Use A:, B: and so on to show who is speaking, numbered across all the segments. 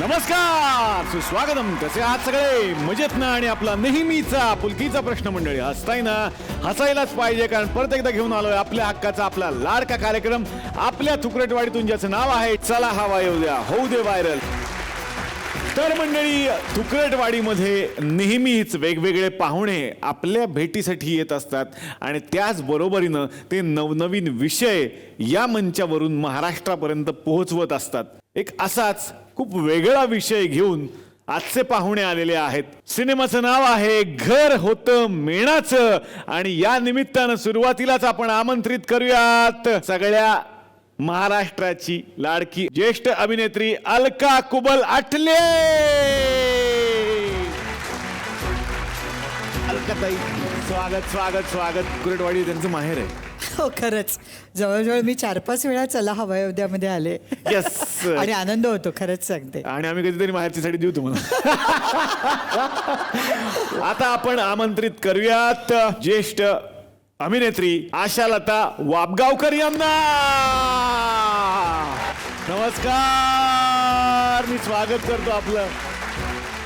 A: नमस्कार, सुस्वागतम. कसे आहात सगळे? मजेत ना? आणि आपला नेहमीचा पुलकीचा प्रश्न मंडळी, हसताय ना? हसायलाच पाहिजे, कारण परत एकदा घेऊन आलोय आपल्या हक्काचा आपला लाडका कार्यक्रम आपल्या थुकरटवाडीतून, ज्याचं नाव आहे चला हवा येऊ द्या, होऊ दे व्हायरल. तर मंडळी, थुकरटवाडीमध्ये नेहमीच वेगवेगळे पाहुणे आपल्या भेटीसाठी येत असतात आणि त्याच बरोबरीनं ते नवनवीन विषय या मंचावरून महाराष्ट्रापर्यंत पोहोचवत असतात. एक असाच खूप वेगळा विषय घेऊन आजचे पाहुणे आलेले आहेत. सिनेमाचं नाव आहे घर होतं मेणाचं, आणि या निमित्तानं सुरुवातीलाच आपण आमंत्रित करूयात सगळ्या महाराष्ट्राची लाडकी ज्येष्ठ अभिनेत्री अलका कुबल आठले. अलकाताई, स्वागत स्वागत स्वागत. कुरटवाडी त्यांचं माहेर आहे.
B: हो, खरंच जवळजवळ मी 4-5 वेळा चला हवा येऊ आले.
A: येस.
B: आणि आनंद होतो, खरंच सांगते.
A: आणि आम्ही कधीतरी माहेरची साडी देऊ तुम्हाला. आता आपण आमंत्रित करूयात ज्येष्ठ अभिनेत्री आशालता वाबगावकर यांना. नमस्कार, मी स्वागत करतो आपलं.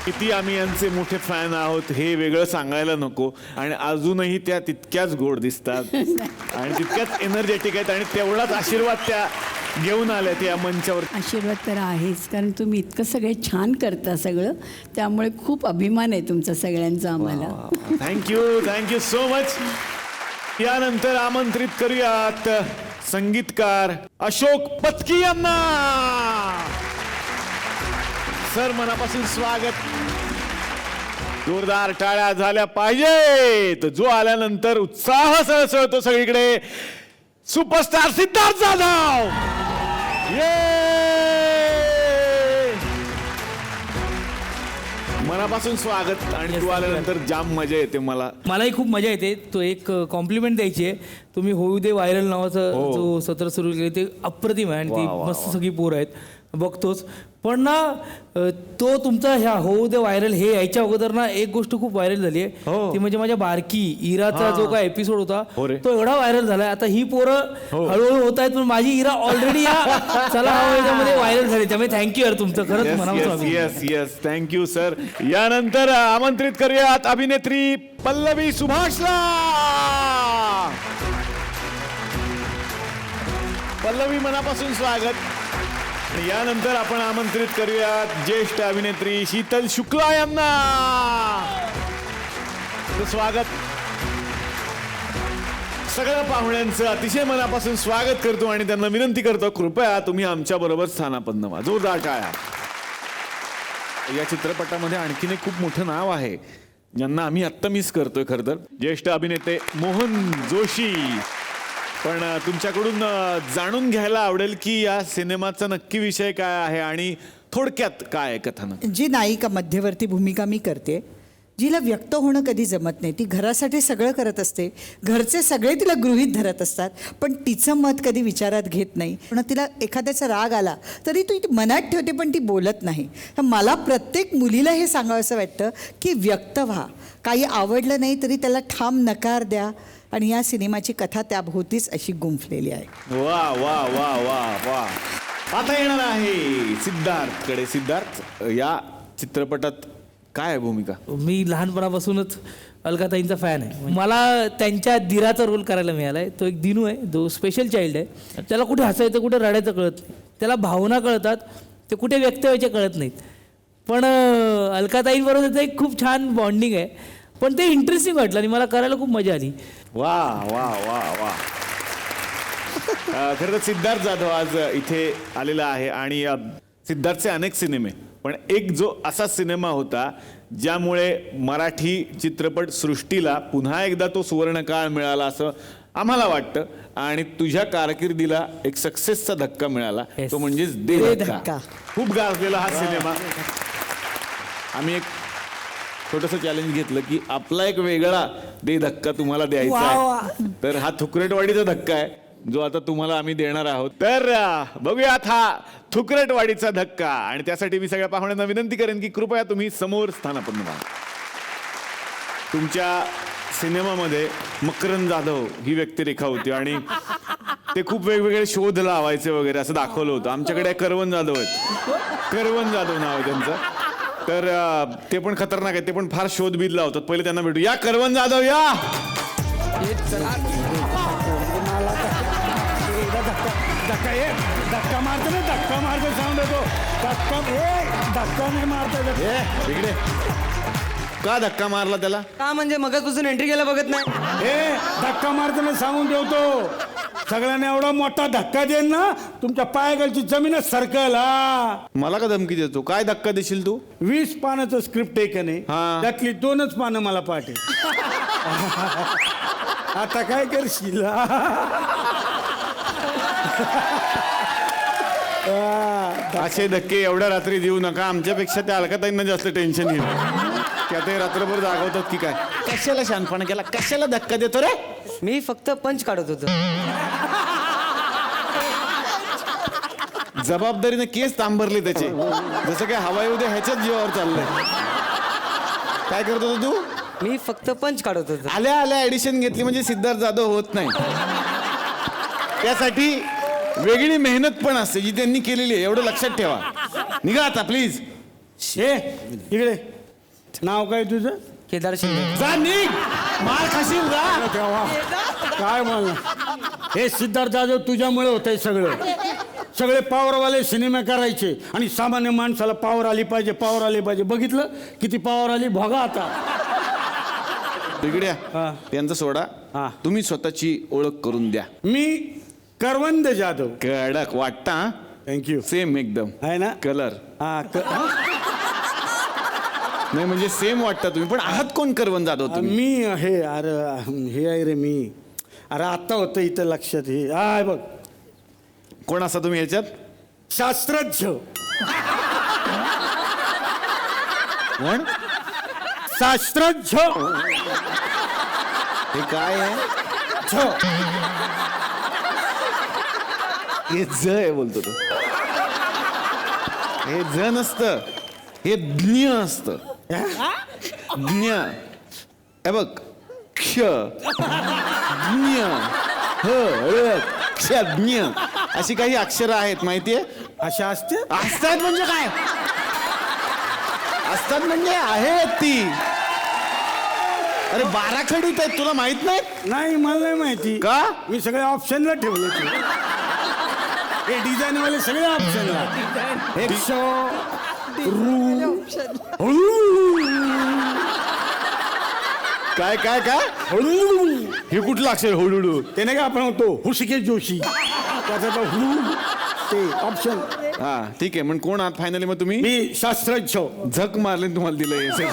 A: किती आम्ही यांचे मोठे फॅन आहोत हे वेगळं सांगायला नको, आणि अजूनही त्या तितक्याच गोड दिसतात आणि तितक्याच एनर्जेटिक आहेत, आणि तेवढाच आशीर्वाद त्या घेऊन आल्या त्या मंचावर.
C: आशीर्वाद तर आहेच, कारण तुम्ही इतकं सगळे छान करता सगळं, त्यामुळे खूप अभिमान आहे तुमचा सगळ्यांचा आम्हाला.
A: Thank you so much. यानंतर आमंत्रित करूयात संगीतकार अशोक पत्की यांना. सर, मनापासून स्वागत. जोरदार टाळ्या झाल्या पाहिजेत. जो आल्यानंतर उत्साह सळसळतो सगळीकडे, सुपरस्टार सिद्धार्थ जाधव. मनापासून स्वागत. आणि तू आल्यानंतर जाम मजा येते
D: मलाही खूप मजा येते. तो एक कॉम्प्लिमेंट द्यायची आहे. तुम्ही होऊ दे व्हायरल नावाचं जो सत्र सुरू केले ते अप्रतिम आहे, आणि ती मस्त सगळी पोरं आहेत, बघतोच. पण ना, तो तुमचा ह्या होऊ दे व्हायरल हे यायच्या अगोदर ना एक गोष्ट खूप व्हायरल झाली आहे. ती म्हणजे माझ्या बारकी इराचा जो काय एपिसोड होता तो एवढा व्हायरल झालाय. आता ही पोरं हळूहळू होत आहेत, पण माझी इरा ऑलरेडी या चला मध्ये व्हायरल झाली. त्यामुळे थँक्यू यार तुमचं, खरंच मनापासून.
A: Yes, thank you sir. यानंतर आमंत्रित करूयात अभिनेत्री पल्लवी सुभाषला. पल्लवी, मनापासून स्वागत. यानंतर आपण आमंत्रित करूयात ज्येष्ठ अभिनेत्री शीतल शुक्ला यांना. स्वागत. सगळ्या पाहुण्यांचं अतिशय मनापासून स्वागत करतो आणि त्यांना विनंती करतो, कृपया तुम्ही आमच्या बरोबर स्थानापन्न व्हा. जोरदार टाळ्या. या चित्रपटामध्ये आणखीन एक खूप मोठं नाव आहे ज्यांना आम्ही आत्ता मिस करतोय खरं तर. ज्येष्ठ अभिनेते मोहन जोशी. पण तुमच्याकडून जाणून घ्यायला आवडेल की या सिनेमाचा नक्की विषय काय आहे आणि थोडक्यात काय आहे कथानक.
B: जी नायिका मध्यवर्ती भूमिका मी करते, जिला व्यक्त होणं कधी जमत नाही. ती घरासाठी सगळं करत असते, घरचे सगळे तिला गृहीत धरत असतात, पण तिचं मत कधी विचारात घेत नाही. पण तिला एखाद्याचा राग आला तरी ती मनात ठेवते, पण ती बोलत नाही. तर मला प्रत्येक मुलीला हे सांगावंसं वाटतं की व्यक्त व्हा. काही आवडलं नाही तरी त्याला ठाम नकार द्या. आणि या सिनेमाची कथा त्याभोवतीच अशी गुंफलेली आहे.
A: वा वा वा वा वा. आता येणार आहे सिद्धार्थकडे. सिद्धार्थ, या चित्रपटात काय आहे भूमिका?
D: मी लहानपणापासूनच अलकाताईंचा फॅन आहे. मला त्यांच्या धीराचा रोल करायला मिळालाय. तो एक दिनू आहे, जो स्पेशल चाइल्ड आहे. त्याला कुठे हसायचं कुठे रडायचं कळत नाही. त्याला भावना कळतात, ते कुठे व्यक्त व्हायचे कळत नाहीत. पण अलकाताईंबरोबर त्याचं एक खूप छान बॉन्डिंग आहे. पण ते इंटरेस्टिंग वाटलं आणि मला करायला खूप मजा आली.
A: वा वा वा वा. खरं तर सिद्धार्थ जाधव आज इथे आलेला आहे, आणि सिद्धार्थचे अनेक सिनेमे, पण एक जो असा सिनेमा होता ज्यामुळे मराठी चित्रपट सृष्टीला पुन्हा एकदा तो सुवर्णकाळ मिळाला असं आम्हाला वाटतं. आणि तुझ्या कारकिर्दीला एक सक्सेसचा धक्का मिळाला, तो म्हणजेच दे धक्का. खूप गाजलेला हा सिनेमा. आम्ही एक छोटंसं चॅलेंज घेतलं की आपला एक वेगळा दे धक्का तुम्हाला द्यायचा आहे. तर हा थुकरटवाडीचा धक्का आहे जो आता तुम्हाला आम्ही देणार आहोत. तर बघूयात हा थुकरटवाडीचा धक्का. आणि त्यासाठी मी सगळ्या पाहुण्यांना विनंती करेन की कृपया तुम्ही समोर स्थानापन्न व्हा. तुमच्या सिनेमामध्ये मकरंद जाधव ही व्यक्तिरेखा होती, आणि ते खूप वेगवेगळे शोध लावायचे वगैरे असं दाखवलं होतं. आमच्याकडे करवन जाधव आहेत, करवन जाधव नाव आहे त्यांचं. तर ते पण खतरनाक आहेत, ते पण फार शोधबीद लावतात. पहिले त्यांना भेटू. या करवन जाधव या.
E: धक्का मारतो ना, धक्का मारतो साऊंड येतो. धक्का नाही मारतो.
A: इकडे का धक्का मारला त्याला?
F: का म्हणजे मगाचपासून एंट्री केला बघत नाही.
E: हे धक्का मारताना सांगून ठेवतो, सगळ्यांना एवढा मोठा धक्का देईन ना तुमच्या पायाखालची जमीनच सरकल. हा,
A: मला का धमकी देतो? काय धक्का देशील तू?
E: 20 पानाचं स्क्रिप्ट आहे का नाही,
A: हा.
E: त्यातली 2च पानं मला पाठ आहे. आता काय करशील?
A: असे धक्के एवढ्या रात्री देऊ नका. आमच्यापेक्षा त्या अलकाताईंना जास्त टेन्शन घेईल. त्या ते रात्रभर जागवतात की काय? कशाला शानपणा केला? कशाला धक्का देतो रे?
F: मी फक्त पंच काढत होतो.
A: जबाबदारीने केस तांबरले त्याचे, जसं काय हवाई उद्या ह्याच्याच जीवावर चाललंय. काय करत होता तू?
F: मी फक्त पंच काढत होतो.
A: आल्या आल्या ऍडिशन घेतली म्हणजे सिद्धार्थ जाधव होत नाही. त्यासाठी वेगळी मेहनत पण असते जी त्यांनी केलेली आहे, एवढं लक्षात ठेवा. निघा आता प्लीज.
E: हे इकडे, नाव काय तुझं?
F: केदार शिंदे.
A: जा निघ, मार खाशील जा.
E: काय म्हणलं? हे सिद्धार्थ जाधव तुझ्यामुळे होतंय सगळं. सगळे पॉवरवाले सिनेमे करायचे आणि सामान्य माणसाला पॉवर आली पाहिजे, पॉवर आली पाहिजे. बघितलं किती पॉवर आली, भोगा आता.
A: बिगड्या
E: हा.
A: त्यांचं सोडा.
E: हा.
A: तुम्ही स्वतःची ओळख करून द्या.
E: मी करवंद जाधव.
A: कडक वाटता.
E: थँक्यू.
A: सेम एकदम
E: आहे ना?
A: कलर.
E: हा
A: नाही म्हणजे सेम वाटता तुम्ही, पण आहात कोण करवन जाधव तुम्ही?
E: मी हे, अरे हे आहे रे मी. अरे आत्ता होतं इथं लक्षात. हे हाय बघ,
A: कोण असा तुम्ही याच्यात?
E: शास्त्रज्ञ.
A: कोण?
E: शास्त्रज्ञ.
A: हे काय आहे? हे ज आहे बोलतो तो. हे ज नसतं, हे ज्ञ असतं. ज्ञ. हे बघ, क्ष ज्ञ ह ळ क्ष ज्ञ अशी काही अक्षरं आहेत माहितीये?
E: अशा असते.
A: असतात म्हणजे काय? असतात म्हणजे आहेत ती. अरे 12 खडीत आहेत, तुला माहित नाही?
E: नाही, मला नाही माहिती.
A: का?
E: मी सगळे ऑप्शनला ठेवले ते. हे डिझाईन वाले सगळे ऑप्शनला.
A: काय काय काय? हे कुठलं अक्षर हुडुडू?
E: ते नाही का आपण होतो हुशिकेश जोशी, त्याचा तो हुडू ते ऑप्शन.
A: हा ठीक आहे. मग कोण आहात फायनली मग तुम्ही?
E: मी शास्त्रज्ञ.
A: झक मारले तुम्हाला दिलं हे सगळं.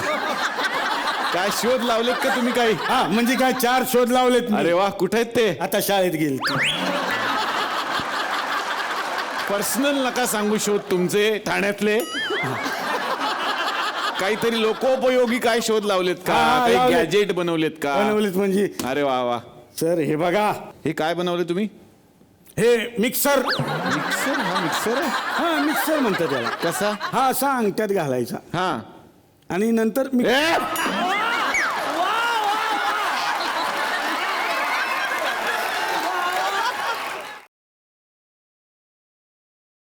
A: काय शोध लावलेत का तुम्ही काही?
E: हा म्हणजे काय 4 शोध लावलेत मी.
A: अरे वा, कुठे आहेत ते?
E: आता शाळेत गेल.
A: पर्सनल नका सांगू शोध तुमचे ठाण्यातले. काहीतरी लोकोपयोगी काय शोध लावलेत का?
E: हा,
A: काही
E: लावलेत.
A: गॅजेट बनवलेत का?
E: बनवलेत म्हणजे.
A: अरे वा वा.
E: सर हे बघा,
A: हे काय बनवले तुम्ही?
E: हे मिक्सर.
A: मिक्सर? हा मिक्सर आहे.
E: हा मिक्सर म्हणतात त्याला.
A: कसा?
E: हा असा अंगठ्यात घालायचा
A: हा
E: आणि नंतर
A: ए!